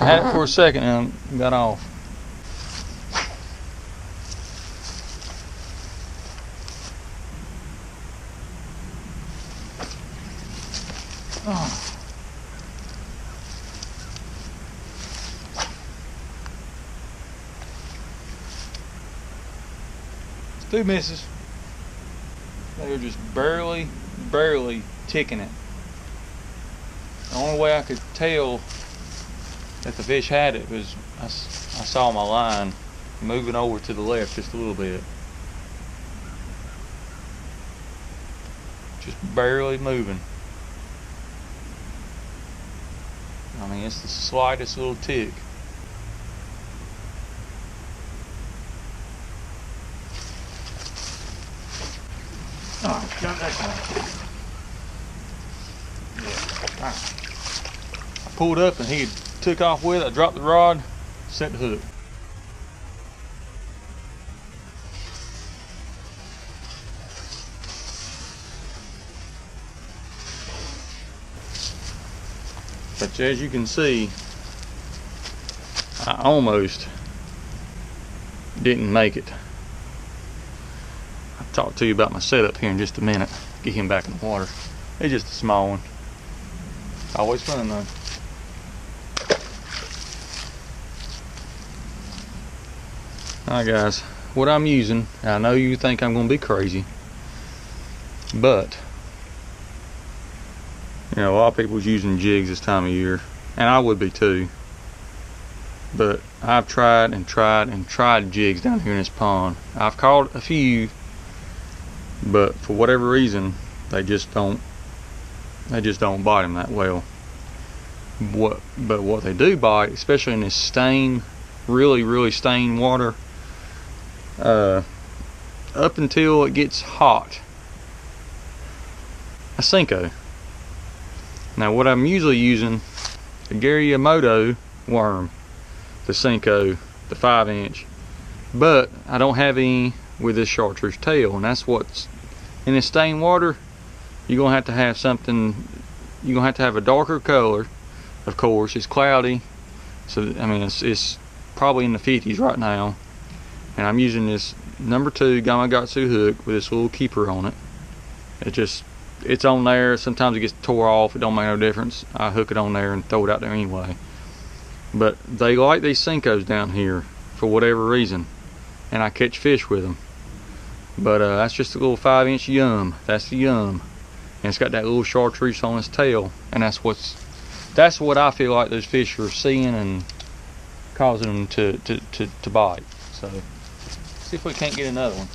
had it for a second and got off. Oh. It's 2 misses. They were just barely ticking it. The only way I could tell that the fish had it was I saw my line moving over to the left just a little bit. Just barely moving. I mean, it's the slightest little tick. Oh, got that one. Yeah. I pulled up and he took off with it. I dropped the rod, set the hook. But as you can see, I almost didn't make it. I'll talk to you about my setup here in just a minute. Get him back in the water. It's just a small one. Always fun though. Alright guys, what I'm using, I know you think I'm going to be crazy, but you know, a lot of people's using jigs this time of year, and I would be too. But I've tried and tried jigs down here in this pond. I've caught a few, but for whatever reason, they just don't bite them that well. But what they do bite, especially in this stained, really stained water, up until it gets hot, a Senko. Now what I'm usually using, a Yamamoto worm, the Senko, the 5-inch, but I don't have any with this chartreuse tail, and that's what's in this stained water. You're gonna have something. You're gonna have to have a darker color. Of course, it's cloudy, so I mean it's probably in the 50s right now, and I'm using this number 2 Gamakatsu hook with this little keeper on it. It's on there. Sometimes it gets tore off. It don't make no difference. I hook it on there and throw it out there anyway. But they like these Senkos down here for whatever reason, and I catch fish with them. But that's just a little 5-inch Yum. That's the Yum, and it's got that little chartreuse on its tail, and that's what I feel like those fish are seeing and causing them to bite. So see if we can't get another one.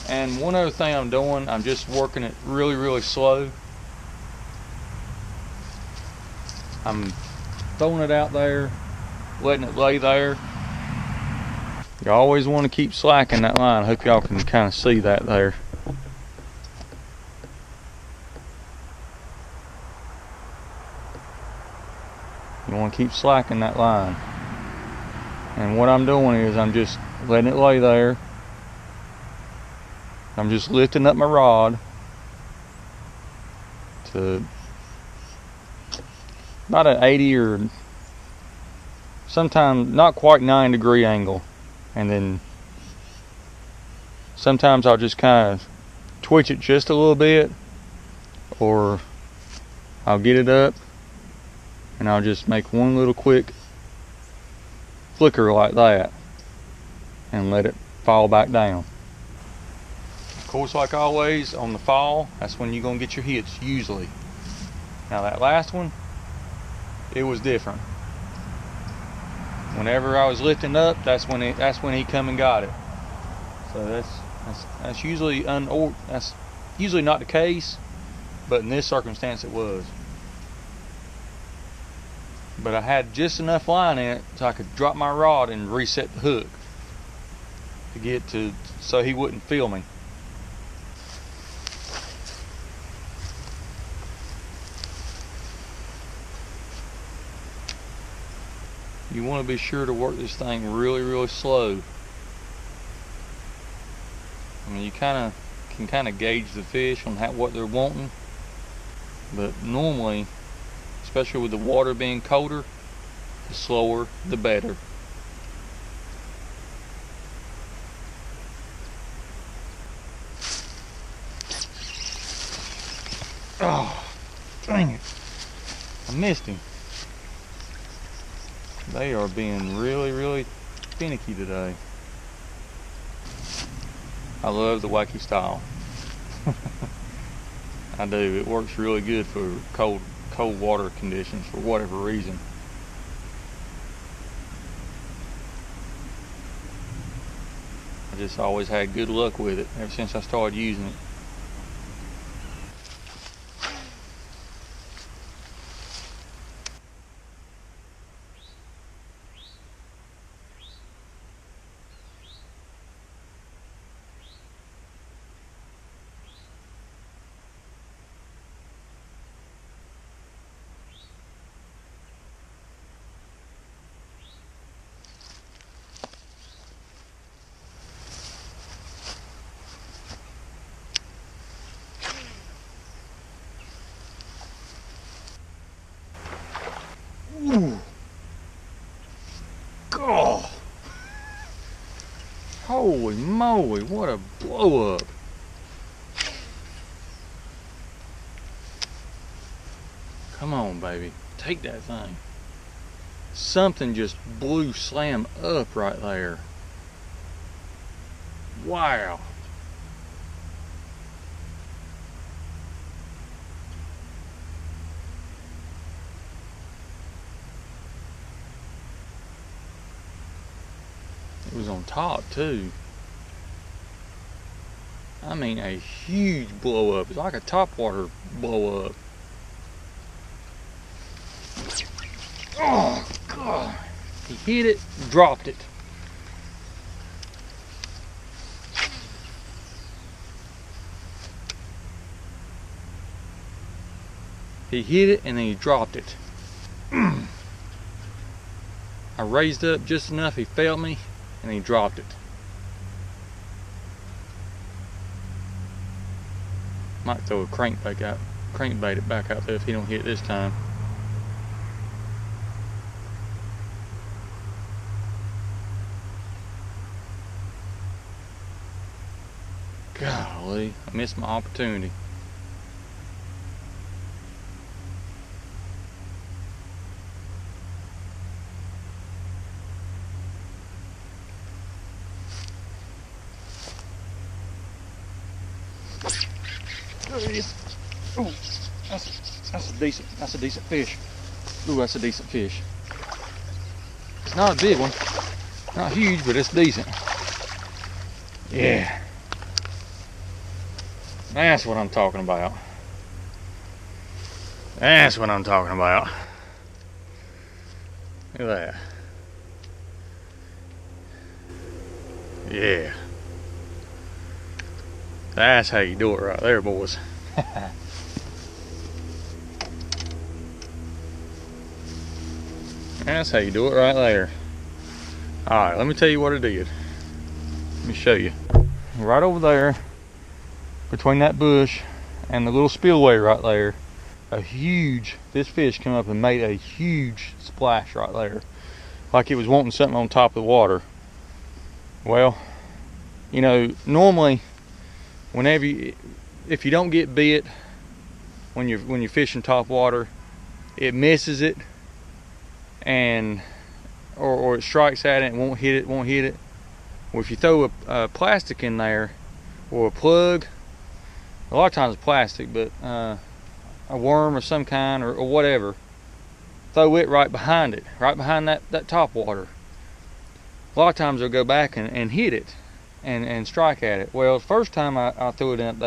And one other thing I'm doing, I'm just working it really slow. I'm throwing it out there, letting it lay there. You always want to keep slacking that line. I hope y'all can kind of see that there. You want to keep slacking that line. And what I'm doing is I'm just letting it lay there. I'm just lifting up my rod to about an 80 or sometimes not quite 9-degree angle, and then sometimes I'll just kind of twitch it just a little bit, or I'll get it up and I'll just make one little quick flicker like that and let it fall back down. Of course, like always, on the fall, that's when you're gonna get your hits usually. Now that last one, it was different. Whenever I was lifting up, that's when he come and got it. So that's usually that's usually not the case, but in this circumstance it was. But I had just enough line in it so I could drop my rod and reset the hook to get to, so he wouldn't feel me. You want to be sure to work this thing really slow. I mean, you kind of can kind of gauge the fish on what they're wanting. But normally, especially with the water being colder, the slower the better. Oh, dang it. I missed him. They are being really, really finicky today. I love the wacky style. I do. It works really good for cold water conditions for whatever reason. I just always had good luck with it ever since I started using it. Ooh. God. Holy moly, what a blow up. Come on, baby. Take that thing. Something just blew slam up right there. Wow. It was on top too. I mean, a huge blow up. It's like a topwater blow up. Oh God. He hit it, dropped it. He hit it and then he dropped it. I raised up just enough, he felt me, and he dropped it. Might throw a crankbait it back out there if he don't hit it this time. Golly, I missed my opportunity. There it is. Ooh, that's a decent fish. Ooh, that's a decent fish. It's not a big one, not huge, but it's decent. Yeah, that's what I'm talking about. That's what I'm talking about. Look at that. Yeah. That's how you do it right there, boys. That's how you do it right there. Alright, let me tell you what I did. Let me show you. Right over there, between that bush and the little spillway right there, this fish came up and made a huge splash right there. Like it was wanting something on top of the water. Well, you know, normally, if you don't get bit when you're fishing top water, it misses it, and or it strikes at it and won't hit it. Well, if you throw a plastic in there or a plug, a lot of times it's plastic, but a worm of some kind or whatever, throw it right behind that top water. A lot of times they'll go back and hit it and strike at it. Well, the first time I threw it out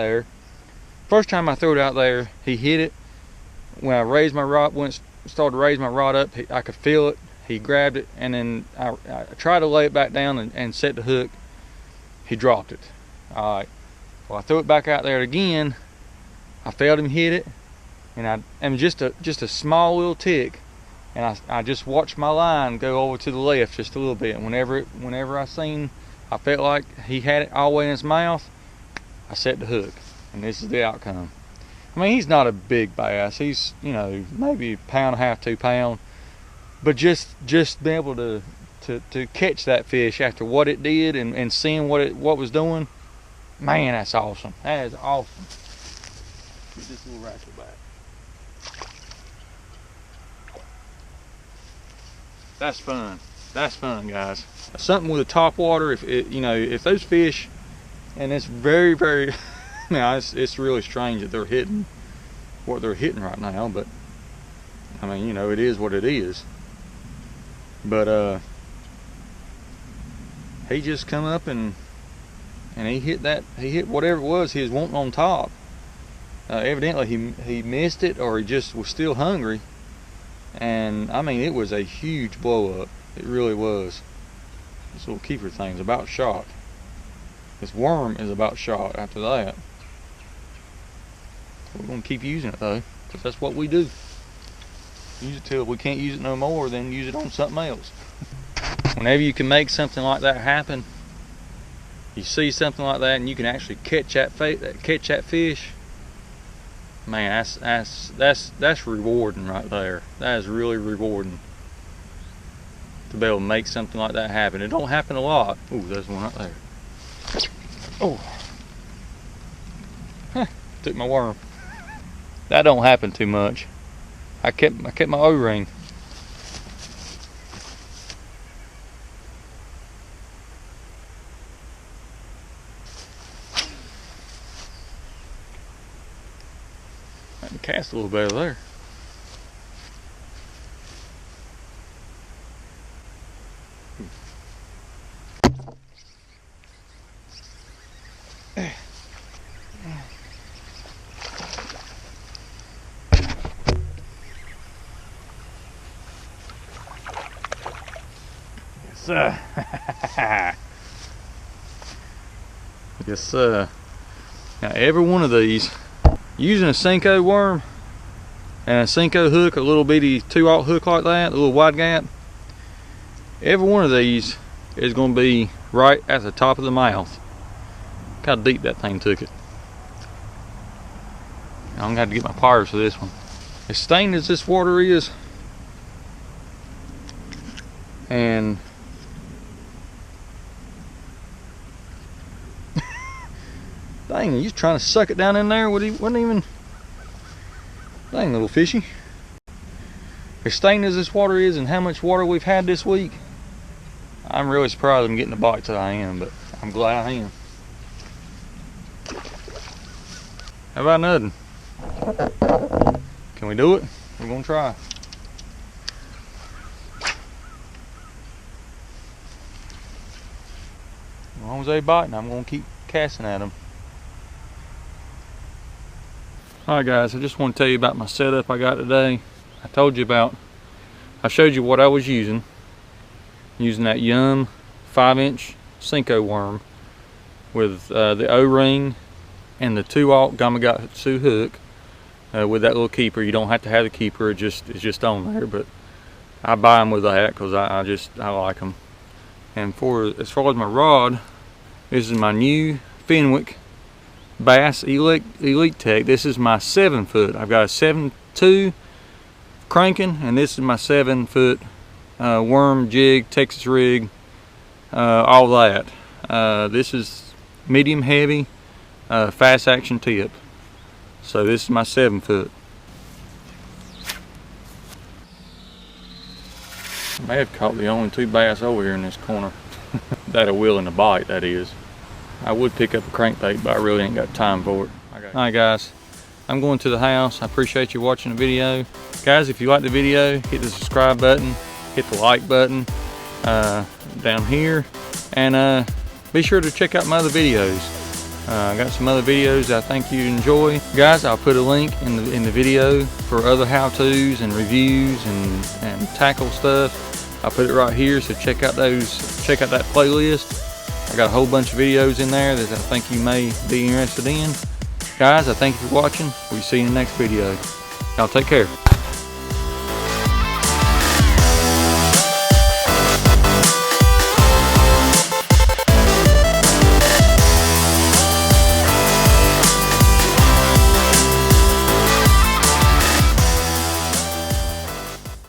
there, he hit it. When I raised my rod, started to raise my rod up, I could feel it. He grabbed it, and then I tried to lay it back down and set the hook. He dropped it. All right. Well, I threw it back out there again. I felt him hit it, and just a small little tick, and I just watched my line go over to the left just a little bit. Whenever I felt like he had it all the way in his mouth, I set the hook, and this is the outcome. I mean, he's not a big bass. He's, you know, maybe a pound and a half, 2 pounds. But just be able to catch that fish after what it did and seeing what was doing, man, that's awesome. That is awesome. Get this little ratchet back. That's fun. That's fun, guys. Something with the top water. If those fish, and it's very, very. Now it's really strange that they're hitting what they're hitting right now, but I mean, you know, it is what it is. But he just come up and he hit whatever it was he was wanting on top. Evidently he missed it, or he just was still hungry, and I mean, it was a huge blow up. It really was. This little keeper thing's about shot. This worm is about shot after that. We're going to keep using it though, because that's what we do. Use it till we can't use it no more, then use it on something else. Whenever you can make something like that happen, you see something like that and you can actually catch that fish, man, that's rewarding right there. That is really rewarding to be able to make something like that happen. It don't happen a lot. Ooh, there's one right there. Oh, huh, took my worm. That don't happen too much. I kept my O-ring. I can cast a little better there. Yes, sir. Now every one of these, using a Senko worm and a Senko hook, a little bitty 2/0 hook like that, a little wide gap, every one of these is going to be right at the top of the mouth. Look how deep that thing took it. I'm going to have to get my pliers for this one. As stained as this water is, and dang, he's trying to suck it down in there. Wasn't even. Dang, little fishy. As stained as this water is, and how much water we've had this week, I'm really surprised I'm getting the bites that I am, but I'm glad I am. How about nothing? Can we do it? We're gonna try. As long as they biting, I'm gonna keep casting at them. Alright guys, I just want to tell you about my setup I got today. I showed you what I was using that Yum 5-inch Senko worm with the O-ring and the 2/0 Gamakatsu hook with that little keeper. You don't have to have the keeper, it's just on there, but I buy them with that because I like them. And as far as my rod, this is my new Fenwick Bass Elite Tech. This is my 7-foot. I've got a 7.2 cranking, and this is my 7-foot worm jig, Texas rig, all that. This is medium heavy, fast action tip. So this is my 7-foot. I may have caught the only 2 bass over here in this corner that are willing to bite, that is. I would pick up a crankbait, but I really ain't got time for it. Alright guys, I'm going to the house. I appreciate you watching the video. Guys, if you like the video, hit the subscribe button, hit the like button down here, and be sure to check out my other videos. I got some other videos I think you'd enjoy. Guys, I'll put a link in the video for other how-tos and reviews and tackle stuff. I'll put it right here, so check out that playlist. I got a whole bunch of videos in there that I think you may be interested in. Guys, I thank you for watching. We'll see you in the next video. Y'all take care.